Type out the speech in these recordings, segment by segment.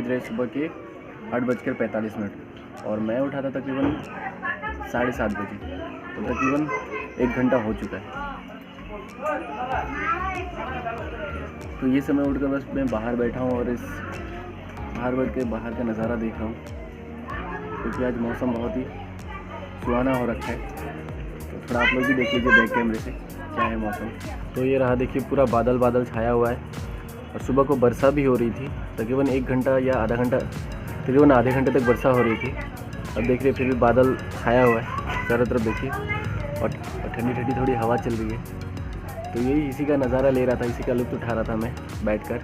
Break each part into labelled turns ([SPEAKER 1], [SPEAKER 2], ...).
[SPEAKER 1] बज रहे सुबह के 8:45 और मैं उठा था तकरीबन 7:30 बजे, तो तकरीबन 1 घंटा हो चुका है। तो ये समय उठकर बस मैं बाहर बैठा हूँ और इस बाहर बैठ के बाहर का नज़ारा देख रहा हूँ, क्योंकि आज मौसम बहुत ही सुहाना हो रखा है। तो थोड़ा आप लोग भी देख लीजिए बैक कैमरे से क्या है मौसम। तो ये रहा, देखिए पूरा बादल बादल छाया हुआ है और सुबह को वर्षा भी हो रही थी। तकरीबन 1 घंटा या आधा घंटा, तकरीबन आधे घंटे तक वर्षा हो रही थी। अब देख रहे फिर भी बादल छाया हुआ है चारों तरफ, देखिए, और ठंडी ठंडी थोड़ी हवा चल रही है। तो यही इसी का नज़ारा ले रहा था, इसी का लुत्फ़ उठा रहा था मैं बैठकर।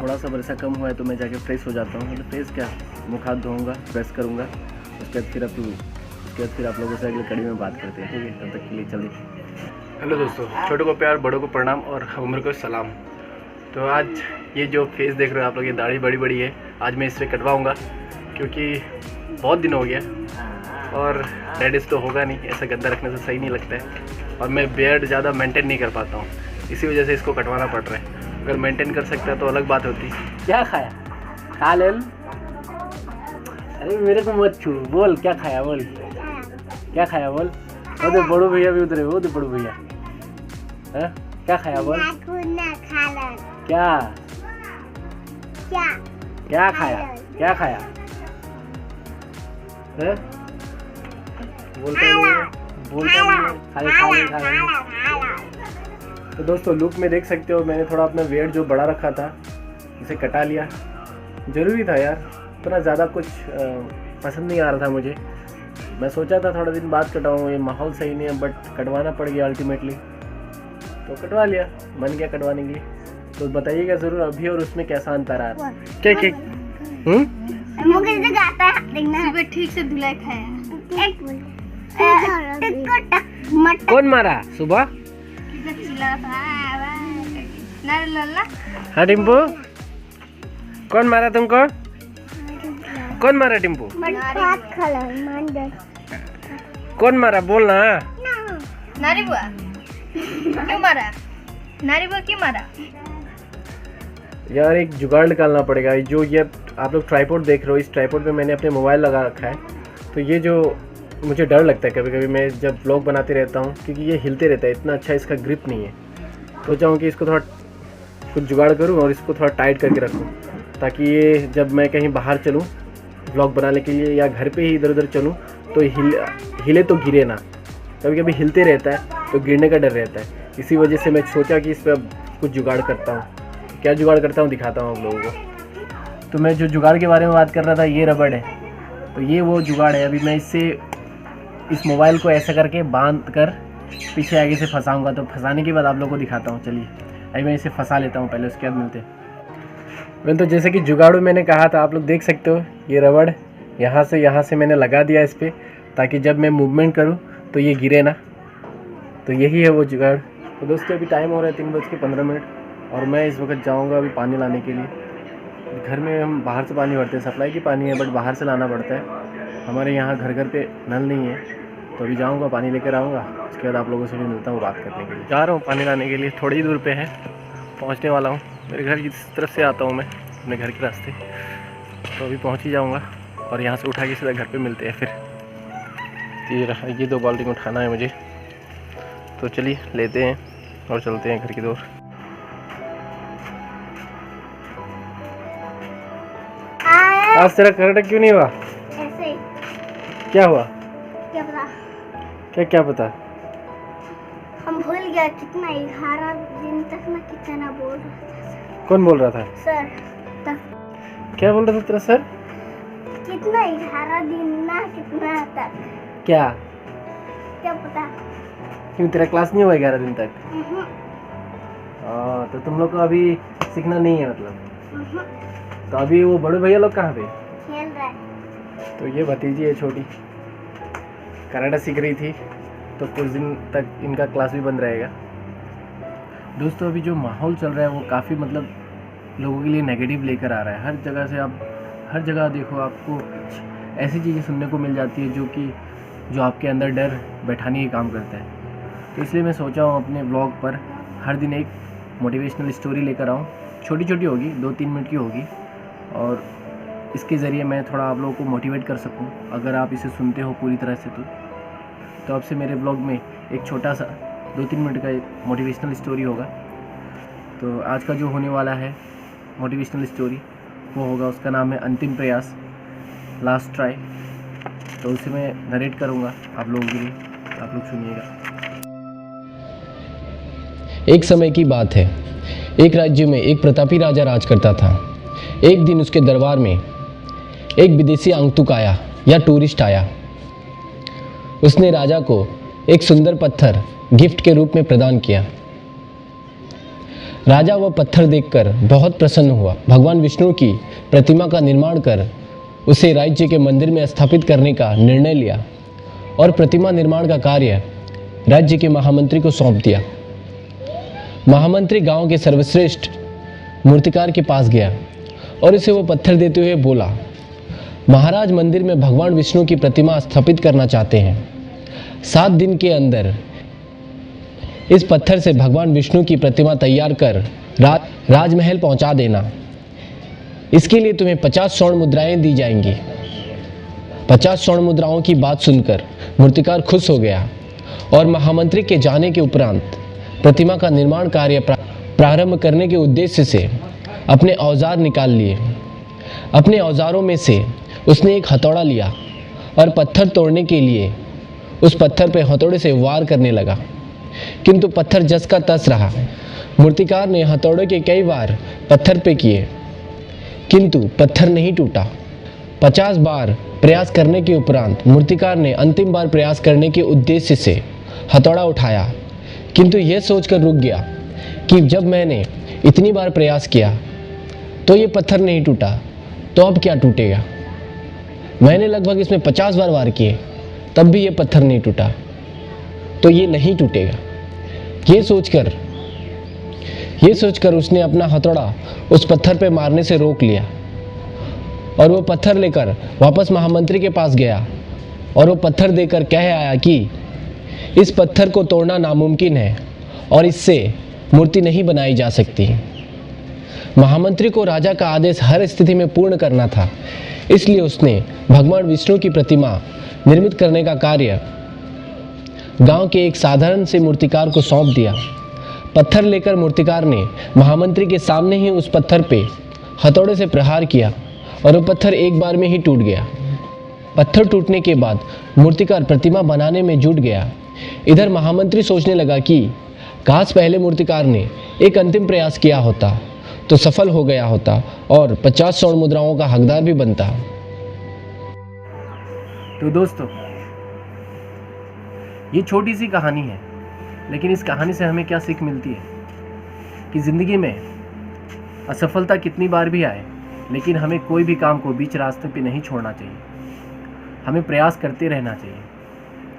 [SPEAKER 1] थोड़ा सा वर्षा कम हुआ है तो मैं जाके फ्रेश हो जाता हूँ। मतलब फ्रेश क्या, मुँह हाथ धोऊँगा, ब्रश करूँगा, उसके बाद फिर आप लोगों से अगली कड़ी में बात करते हैं, ठीक है? तब तक के लिए चलिए।
[SPEAKER 2] हेलो दोस्तों, छोटों को प्यार, बड़ों को प्रणाम और उम्र को सलाम। तो आज ये जो फेस देख रहे हो आप लोग, ये दाढ़ी बड़ी बड़ी है, आज मैं इसे कटवाऊँगा क्योंकि बहुत दिन हो गया और रेडिस तो होगा नहीं, ऐसा गंदा रखने से सही नहीं लगता है और मैं बियर्ड ज़्यादा मेंटेन नहीं कर पाता हूँ, इसी वजह से इसको कटवाना पड़ रहा है। अगर मेंटेन कर सकता है तो अलग बात होती।
[SPEAKER 3] क्या खाया? खा ले। अरे मेरे को मत छू, बोल क्या खाया, बोल क्या खाया, बोल। वो तो बड़ू भैया भी उतरे, वो तो बड़ू भैया है, क्या खाया, बोल क्या क्या खाया, क्या खाया है? बोलता नहीं, खाली। तो दोस्तों लुक में देख सकते हो, मैंने थोड़ा अपना वेट जो बढ़ा रखा था इसे कटा लिया। ज़रूरी था यार, इतना ज़्यादा कुछ पसंद नहीं आ रहा था मुझे। मैं सोचा था थोड़ा दिन बाद कटवाऊँ, ये माहौल सही नहीं है, बट कटवाना पड़ गया अल्टीमेटली, तो कटवा लिया, मन गया कटवाने के लिए। तो बताइएगा ज़रूर अभी और उसमें कैसा अंतर आ रहा है। क्या क्या
[SPEAKER 4] सुबह ठीक से धुलाई खाया।
[SPEAKER 3] कौन मारा सुबह?
[SPEAKER 4] कितना चिल्ला था।
[SPEAKER 3] हाँ टिम्पू, कौन मारा तुमको? कौन मारा टिम्पू? कौन मारा, बोलना।
[SPEAKER 4] नारी बुआ क्यों मारा? नारी बुआ क्यों मारा?
[SPEAKER 3] यार एक जुगाड़ निकालना पड़ेगा। जो ये आप लोग ट्राइपॉड देख रहे हो, इस ट्राइपॉड पे मैंने अपने मोबाइल लगा रखा है। तो ये जो मुझे डर लगता है कभी कभी, मैं जब व्लॉग बनाते रहता हूँ, क्योंकि ये हिलते रहता है, इतना अच्छा इसका ग्रिप नहीं है। सोचा हूँ कि इसको थोड़ा कुछ जुगाड़ करूँ और इसको थोड़ा टाइट करके रखूँ, ताकि ये जब मैं कहीं बाहर चलूँ व्लॉग बनाने के लिए या घर पे ही इधर उधर चलूँ तो हिले तो गिरे ना। कभी कभी हिलते रहता है तो गिरने का डर रहता है। इसी वजह से मैं सोचा कि इस पर कुछ जुगाड़ करता हूँ। क्या जुगाड़ करता हूँ दिखाता हूँ आप लोगों को। तो मैं जो जुगाड़ के बारे में बात कर रहा था, ये रबड़ है। तो ये वो जुगाड़ है। अभी मैं इससे इस मोबाइल को ऐसा करके बांध कर पीछे आगे से फंसाऊँगा। तो फंसाने के बाद आप लोगों को दिखाता हूँ। चलिए अभी मैं इसे फंसा लेता हूँ पहले, उसके बाद मिलते हैं। मैं तो जैसे कि जुगाड़ू मैंने कहा था, आप लोग देख सकते हो, ये रबड़ यहाँ से मैंने लगा दिया इस पर, ताकि जब मैं मूवमेंट करूँ तो ये गिरे ना। तो यही है वो जुगाड़। तो दोस्तों अभी टाइम हो रहा है 3:15 और मैं इस वक्त जाऊँगा अभी पानी लाने के लिए। घर में हम बाहर से पानी भरते हैं, सप्लाई की पानी है, बट बाहर से लाना पड़ता है। हमारे यहाँ घर पे नल नहीं है। तो अभी जाऊँगा पानी लेकर आऊँगा, उसके बाद आप लोगों से भी मिलता हूँ बात करने के लिए। जा रहा हूँ पानी लाने के लिए, थोड़ी ही दूर पे है, पहुँचने वाला हूँ। मेरे घर की तरफ से आता हूँ मैं, अपने घर के रास्ते। तो अभी पहुँच ही जाऊँगा और यहाँ से उठा के सीधा घर पे मिलते हैं फिर। ये रहा, ये 2 बाल्टी उठाना है मुझे। तो चलिए लेते हैं और चलते हैं घर की ओर। आज तेरा कर्नाटक क्यों नहीं हुआ?
[SPEAKER 4] ऐसे
[SPEAKER 3] क्या हुआ?
[SPEAKER 4] क्या पता,
[SPEAKER 3] क्या पता?
[SPEAKER 4] हम भूल गया। कितना 11 दिन तक ना कितना बोल रहा था
[SPEAKER 3] कौन बोल रहा था?
[SPEAKER 4] सर तक।
[SPEAKER 3] क्या बोल रहा था तेरा सर?
[SPEAKER 4] कितना 11 दिन ना कितना तक,
[SPEAKER 3] क्या
[SPEAKER 4] पता।
[SPEAKER 3] क्यों तेरा क्लास नहीं हुआ 11 दिन तक? तो तुम लोग को अभी सीखना नहीं है मतलब? तो अभी वो बड़े भैया लोग कहाँ पे?
[SPEAKER 4] खेल रहा है।
[SPEAKER 3] तो ये भतीजी है छोटी, कनाडा सीख रही थी, तो कुछ दिन तक इनका क्लास भी बंद रहेगा। दोस्तों अभी जो माहौल चल रहा है वो काफ़ी मतलब लोगों के लिए नेगेटिव लेकर आ रहा है। हर जगह से आप हर जगह देखो, आपको ऐसी चीज़ें सुनने को मिल जाती है जो आपके अंदर डर बैठाने की काम करता है। तो इसलिए मैं सोचा हूँ अपने ब्लॉग पर हर दिन एक मोटिवेशनल स्टोरी लेकर आऊँ। छोटी छोटी होगी, 2-3 मिनट की होगी, और
[SPEAKER 1] इसके ज़रिए मैं थोड़ा आप लोगों को मोटिवेट कर सकूं। अगर आप इसे सुनते हो पूरी तरह से तो आपसे मेरे ब्लॉग में एक छोटा सा 2-3 मिनट का एक मोटिवेशनल स्टोरी होगा। तो आज का जो होने वाला है मोटिवेशनल स्टोरी वो होगा, उसका नाम है अंतिम प्रयास, लास्ट ट्राई। तो उसे मैं नरेट करूँगा आप लोगों के लिए, आप लोग सुनिएगा।
[SPEAKER 5] एक समय की बात है, एक राज्य में एक प्रतापी राजा राज करता था। एक दिन उसके दरबार में एक विदेशी आगंतुक आया या टूरिस्ट आया। उसने राजा को एक सुंदर पत्थर गिफ्ट के रूप में प्रदान किया। राजा वह पत्थर देखकर बहुत प्रसन्न हुआ। भगवान विष्णु की प्रतिमा का निर्माण कर उसे राज्य के मंदिर में स्थापित करने का निर्णय लिया और प्रतिमा निर्माण का कार्य राज्य के महामंत्री को सौंप दिया। महामंत्री गांव के सर्वश्रेष्ठ मूर्तिकार के पास गया और उसे वो पत्थर देते हुए बोला, महाराज मंदिर में भगवान विष्णु की प्रतिमा स्थापित करना चाहते हैं। 7 दिन के अंदर इस पत्थर से भगवान विष्णु की प्रतिमा तैयार कर राजमहल पहुंचा देना। इसके लिए तुम्हें 50 स्वर्ण मुद्राएं दी जाएंगी। 50 स्वर्ण मुद्राओं की बात सुनकर मूर्तिकार खुश हो गया और महामंत्री के जाने के उपरांत प्रतिमा का निर्माण कार्य प्रारंभ करने के उद्देश्य से अपने औजार निकाल लिए। अपने औजारों में से उसने एक हथौड़ा लिया और पत्थर तोड़ने के लिए उस पत्थर पर हथौड़े से वार करने लगा, किंतु पत्थर जस का तस रहा। मूर्तिकार ने हथौड़े के कई बार पत्थर पे किए, किंतु पत्थर नहीं टूटा। 50 बार प्रयास करने के उपरांत मूर्तिकार ने अंतिम बार प्रयास करने के उद्देश्य से हथौड़ा उठाया, किंतु यह सोचकर रुक गया कि जब मैंने इतनी बार प्रयास किया तो ये पत्थर नहीं टूटा, तो अब क्या टूटेगा। मैंने लगभग इसमें 50 बार वार किए, तब भी ये पत्थर नहीं टूटा, तो ये नहीं टूटेगा। ये सोचकर उसने अपना हथौड़ा उस पत्थर पे मारने से रोक लिया और वो पत्थर लेकर वापस महामंत्री के पास गया और वो पत्थर देकर कह आया कि इस पत्थर को तोड़ना नामुमकिन है और इससे मूर्ति नहीं बनाई जा सकती। महामंत्री को राजा का आदेश हर स्थिति में पूर्ण करना था, इसलिए उसने भगवान विष्णु की प्रतिमा निर्मित करने का कार्य गांव के एक साधारण से मूर्तिकार को सौंप दिया। पत्थर लेकर मूर्तिकार ने महामंत्री के सामने ही उस पत्थर पे हथौड़े से प्रहार किया और वो पत्थर एक बार में ही टूट गया। पत्थर टूटने के बाद मूर्तिकार प्रतिमा बनाने में जुट गया। इधर महामंत्री सोचने लगा कि काश पहले मूर्तिकार ने एक अंतिम प्रयास किया होता तो सफल हो गया होता और 50 स्वर्ण मुद्राओं का हकदार भी बनता।
[SPEAKER 1] तो दोस्तों, ये छोटी सी कहानी है, लेकिन इस कहानी से हमें क्या सीख मिलती है कि ज़िंदगी में असफलता कितनी बार भी आए, लेकिन हमें कोई भी काम को बीच रास्ते पे नहीं छोड़ना चाहिए। हमें प्रयास करते रहना चाहिए।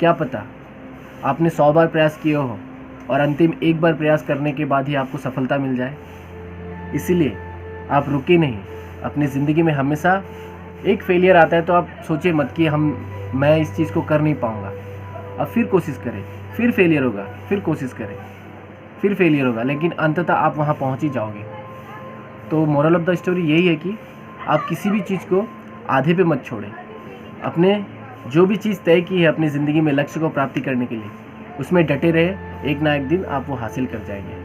[SPEAKER 1] क्या पता आपने 100 बार प्रयास किए हो और अंतिम एक बार प्रयास करने के बाद ही आपको सफलता मिल जाए। इसीलिए आप रुके नहीं। अपनी ज़िंदगी में हमेशा एक फेलियर आता है तो आप सोचिए मत कि मैं इस चीज़ को कर नहीं पाऊँगा। अब फिर कोशिश करें, फिर फेलियर होगा, फिर कोशिश करें, फिर फेलियर होगा, लेकिन अंततः आप वहाँ पहुँच ही जाओगे। तो मोरल ऑफ द स्टोरी यही है कि आप किसी भी चीज़ को आधे पे मत छोड़ें। अपने जो भी चीज़ तय की है अपनी ज़िंदगी में लक्ष्य को प्राप्ति करने के लिए, उसमें डटे रहे। एक ना एक दिन आप वो हासिल कर जाएंगे।